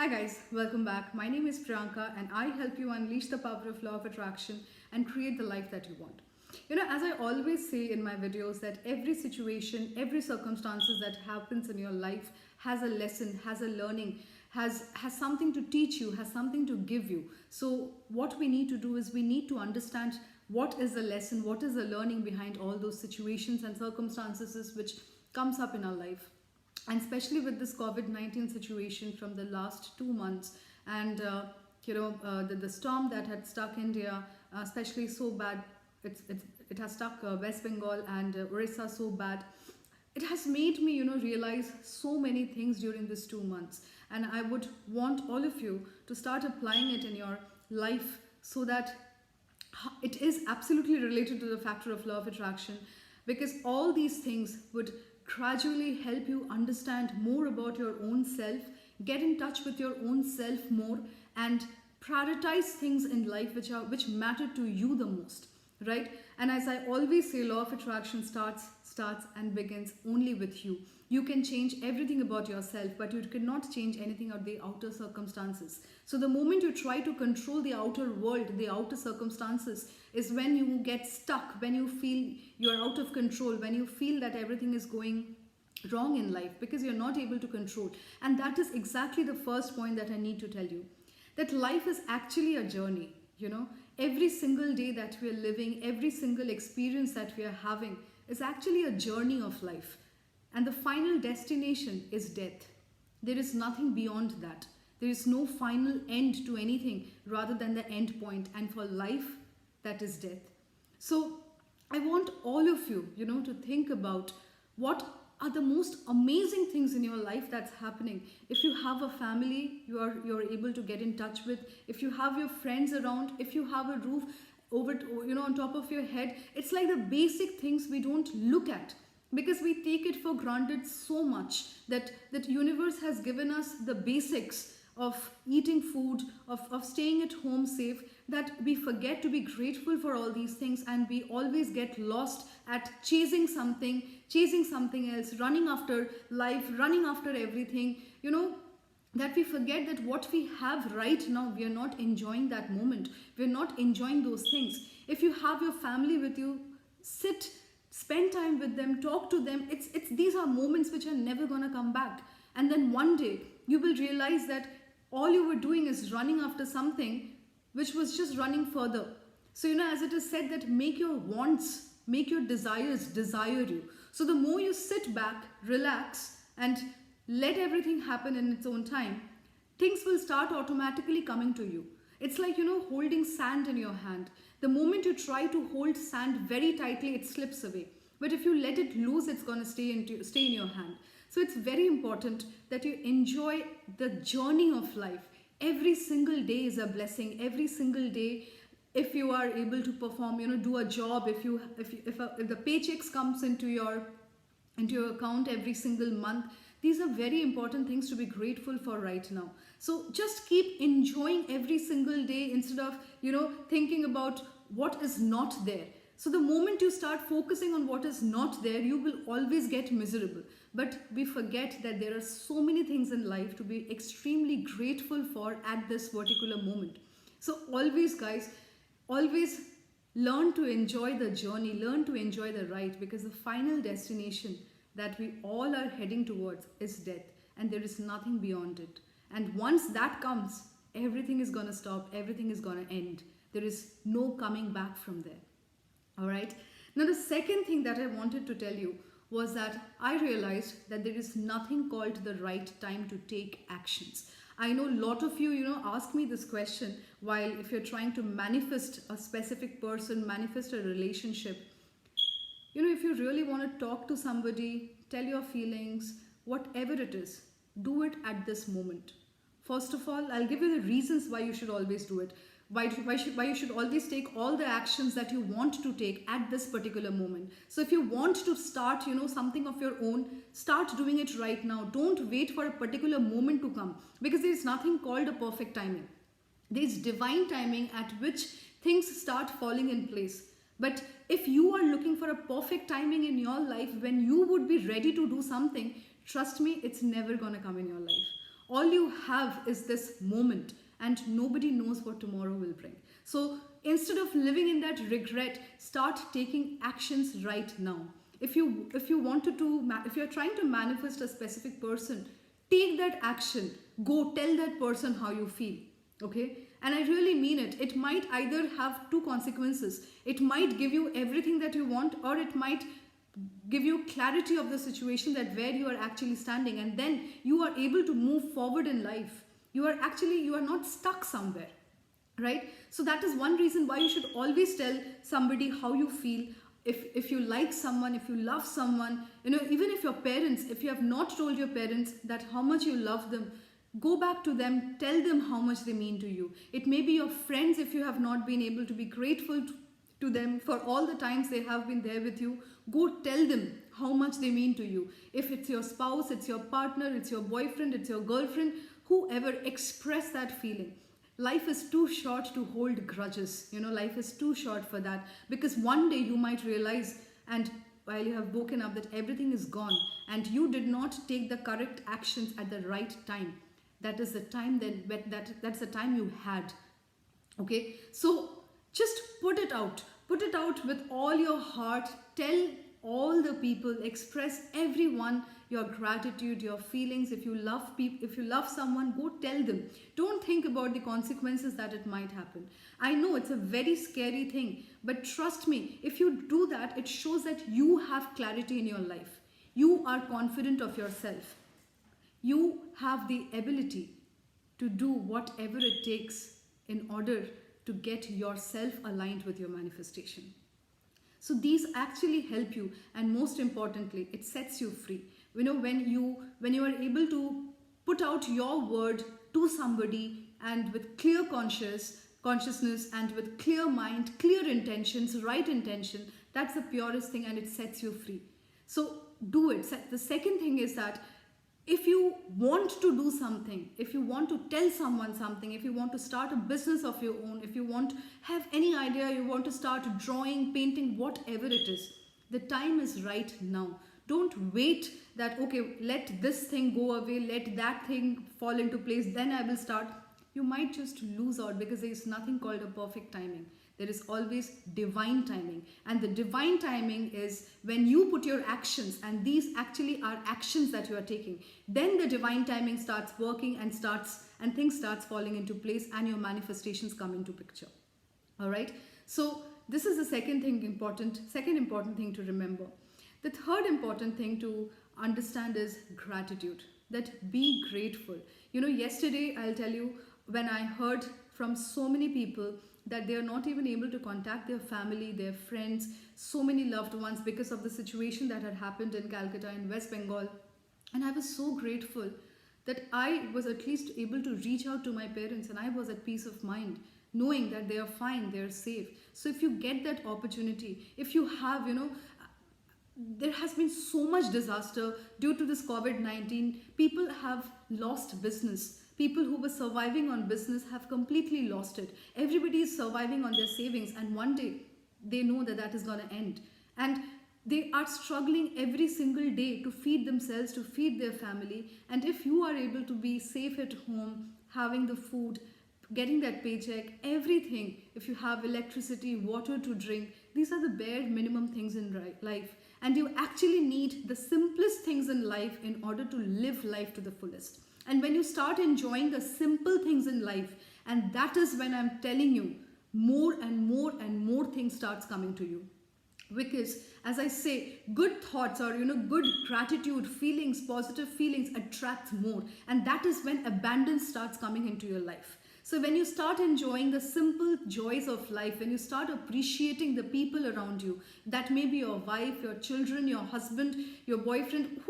Hi guys, welcome back. My name is Priyanka and I help you unleash the power of law of attraction and create the life that you want. As I always say in my videos that every situation, every circumstances that happens in your life has a lesson, has a learning, has something to teach you, has something to give you. So what we need to do is we need to understand what is the lesson, what is the learning behind all those situations and circumstances which comes up in our life, and especially with this COVID-19 situation from the last 2 months. And the storm that had stuck India, especially so bad. It has stuck West Bengal and Orissa so bad. It has made me realize so many things during these 2 months, and I would want all of you to start applying it in your life so that it is absolutely related to the factor of law of attraction, because all these things would gradually help you understand more about your own self, get in touch with your own self more, and prioritize things in life which matter to you the most, right? And as I always say, law of attraction starts and begins only with you. You can change everything about yourself, but you cannot change anything of the outer circumstances. So the moment you try to control the outer world, the outer circumstances, is when you get stuck, when you feel you're out of control, when you feel that everything is going wrong in life because you're not able to control. And that is exactly the first point that I need to tell you, that life is actually a journey. Every single day that we are living, every single experience that we are having is actually a journey of life. And the final destination is death. There is nothing beyond that. There is no final end to anything rather than the end point. And for life, that is death. So I want all of you, to think about what are the most amazing things in your life that's happening. If you have a family you're able to get in touch with, if you have your friends around, if you have a roof over on top of your head, it's like the basic things we don't look at because we take it for granted so much that universe has given us the basics of eating food, of staying at home safe, that we forget to be grateful for all these things, and we always get lost at chasing something else, running after life, running after everything, that we forget that what we have right now, we are not enjoying that moment, we're not enjoying those things. If you have your family with you, sit, spend time with them, talk to them. It's these are moments which are never gonna come back. And then one day you will realize that all you were doing is running after something which was just running further. So as it is said, that make your wants, make your desires desire you. So the more you sit back, relax, and let everything happen in its own time, things will start automatically coming to you. It's like holding sand in your hand. The moment you try to hold sand very tightly, it slips away. But if you let it loose, it's going to stay in your hand. So it's very important that you enjoy the journey of life. Every single day is a blessing. Every single day, if you are able to perform, do a job, if the paychecks comes into your account every single month, these are very important things to be grateful for right now. So just keep enjoying every single day instead of thinking about what is not there. So the moment you start focusing on what is not there, you will always get miserable. But we forget that there are so many things in life to be extremely grateful for at this particular moment. So always, guys, always learn to enjoy the journey, learn to enjoy the ride, because the final destination that we all are heading towards is death, and there is nothing beyond it. And once that comes, everything is going to stop, everything is going to end. There is no coming back from there. All right. Now, the second thing that I wanted to tell you was that I realized that there is nothing called the right time to take actions. I know a lot of you, ask me this question while if you're trying to manifest a specific person, manifest a relationship. If you really want to talk to somebody, tell your feelings, whatever it is, do it at this moment. First of all, I'll give you the reasons why you should always do it. Why you should always take all the actions that you want to take at this particular moment. So if you want to start, something of your own, start doing it right now. Don't wait for a particular moment to come, because there is nothing called a perfect timing. There is divine timing at which things start falling in place. But if you are looking for a perfect timing in your life when you would be ready to do something, trust me, it's never gonna come in your life. All you have is this moment, and nobody knows what tomorrow will bring. So instead of living in that regret, start taking actions right now. If you wanted to if you're trying to manifest a specific person, take that action. Go tell that person how you feel. Okay, and I really mean it. It might either have two consequences. It might give you everything that you want, or it might give you clarity of the situation, that where you are actually standing, and then you are able to move forward in life. You are not stuck somewhere, right? So that is one reason why you should always tell somebody how you feel. If you like someone, if you love someone, even if your parents, if you have not told your parents that how much you love them, go back to them, tell them how much they mean to you. It may be your friends. If you have not been able to be grateful to them for all the times they have been there with you, go tell them how much they mean to you. If it's your spouse, it's your partner, it's your boyfriend, it's your girlfriend, whoever, express that feeling. Life is too short to hold grudges. Life is too short for that, because one day you might realize, and while you have woken up, that everything is gone and you did not take the correct actions at the right time. That is the time that's the time you had. Okay, so just put it out with all your heart. Tell all the people, express everyone your gratitude, your feelings. If you love someone, go tell them. Don't think about the consequences that it might happen. I know it's a very scary thing, but trust me, if you do that, it shows that you have clarity in your life. You are confident of yourself. You have the ability to do whatever it takes in order to get yourself aligned with your manifestation. So these actually help you, and most importantly, it sets you free. When you are able to put out your word to somebody, and with clear consciousness and with clear mind, clear intentions, right intention, that's the purest thing, and it sets you free. So do it. The second thing is that if you want to do something, if you want to tell someone something, if you want to start a business of your own, if you have any idea, you want to start drawing, painting, whatever it is, the time is right now. Don't wait that, okay, let this thing go away, let that thing fall into place, then I will start. You might just lose out, because there is nothing called a perfect timing. There is always divine timing. And the divine timing is when you put your actions, and these actually are actions that you are taking. Then the divine timing starts working, and things starts falling into place, and your manifestations come into picture. All right. So this is the second important thing to remember. The third important thing to understand is gratitude. That be grateful. Yesterday, I'll tell you, when I heard from so many people that they are not even able to contact their family, their friends, so many loved ones, because of the situation that had happened in Calcutta in West Bengal. And I was so grateful that I was at least able to reach out to my parents, and I was at peace of mind, knowing that they are fine, they are safe. So if you get that opportunity, if you have, there has been so much disaster due to this COVID-19. People have lost business. People who were surviving on business have completely lost it. Everybody is surviving on their savings, and one day they know that is going to end. And they are struggling every single day to feed themselves, to feed their family. And if you are able to be safe at home, having the food, getting that paycheck, everything, if you have electricity, water to drink, these are the bare minimum things in life. And you actually need the simplest things in life in order to live life to the fullest. And when you start enjoying the simple things in life, and that is when I'm telling you, more and more and more things starts coming to you. Because as I say, good thoughts or good gratitude, feelings, positive feelings attract more. And that is when abundance starts coming into your life. So when you start enjoying the simple joys of life, when you start appreciating the people around you, that may be your wife, your children, your husband, your boyfriend,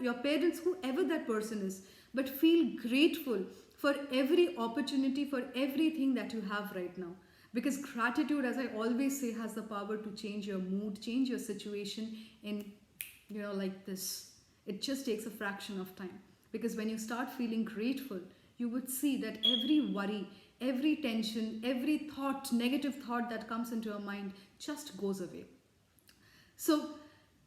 your parents, whoever that person is, but feel grateful for every opportunity, for everything that you have right now. Because gratitude, as I always say, has the power to change your mood, change your situation in, like this. It just takes a fraction of time. Because when you start feeling grateful, you would see that every worry, every tension, every thought, negative thought that comes into your mind just goes away. So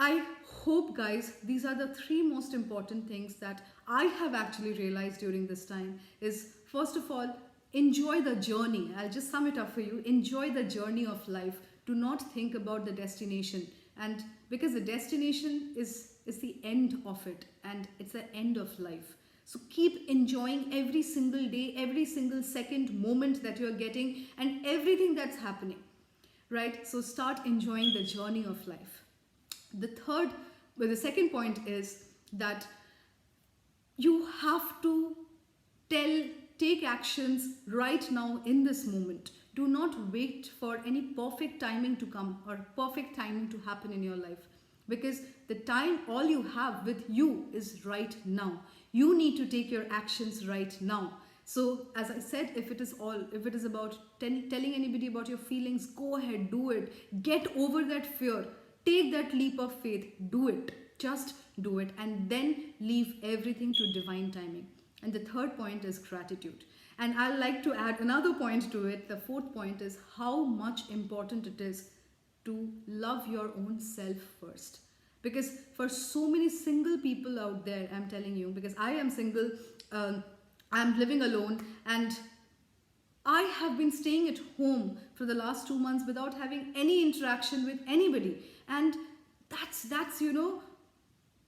I hope, guys, these are the three most important things that I have actually realized during this time is, first of all, enjoy the journey. I'll just sum it up for you. Enjoy the journey of life. Do not think about the destination. And because the destination is the end of it, and it's the end of life. So keep enjoying every single day, every single second, moment that you're getting, and everything that's happening, right? So start enjoying the journey of life. The second point is that you have to take actions right now in this moment. Do not wait for any perfect timing to come or perfect timing to happen in your life, because the time all you have with you is right now. You need to take your actions right now. So as I said, if it is about telling anybody about your feelings, go ahead, do it. Get over that fear. Take that leap of faith. Do it. Just do it, and then leave everything to divine timing. And the third point is gratitude. And I like to add another point to it. The fourth point is how much important it is to love your own self first. Because for so many single people out there, I'm telling you, because I am single, I'm living alone, and I have been staying at home for the last 2 months without having any interaction with anybody. And that's you know,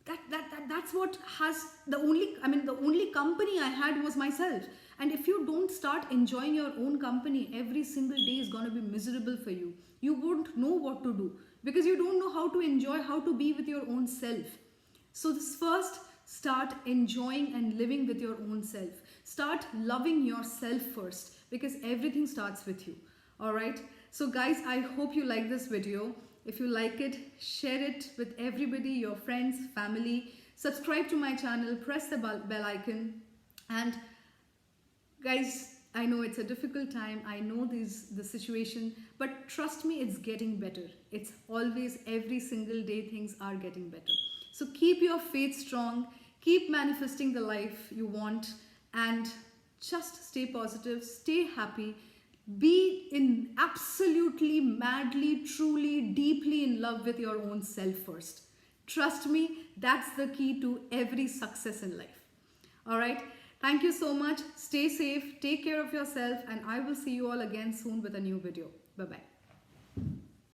that's what has the only company I had was myself. And if you don't start enjoying your own company, every single day is going to be miserable for you. You won't know what to do because you don't know how to enjoy, how to be with your own self. So this first, start enjoying and living with your own self. Start loving yourself first, because everything starts with you. All right, so guys, I hope you like this video. If you like it, share it with everybody, your friends, family. Subscribe to my channel, press the bell icon. And guys, I know it's a difficult time. I know the situation, but trust me, it's getting better. It's always, every single day, things are getting better. So keep your faith strong, keep manifesting the life you want, and just stay positive, stay happy. Be in absolutely, madly, truly, deeply in love with your own self first. Trust me, that's the key to every success in life. All right. Thank you so much. Stay safe, take care of yourself, and I will see you all again soon with a new video. Bye-bye.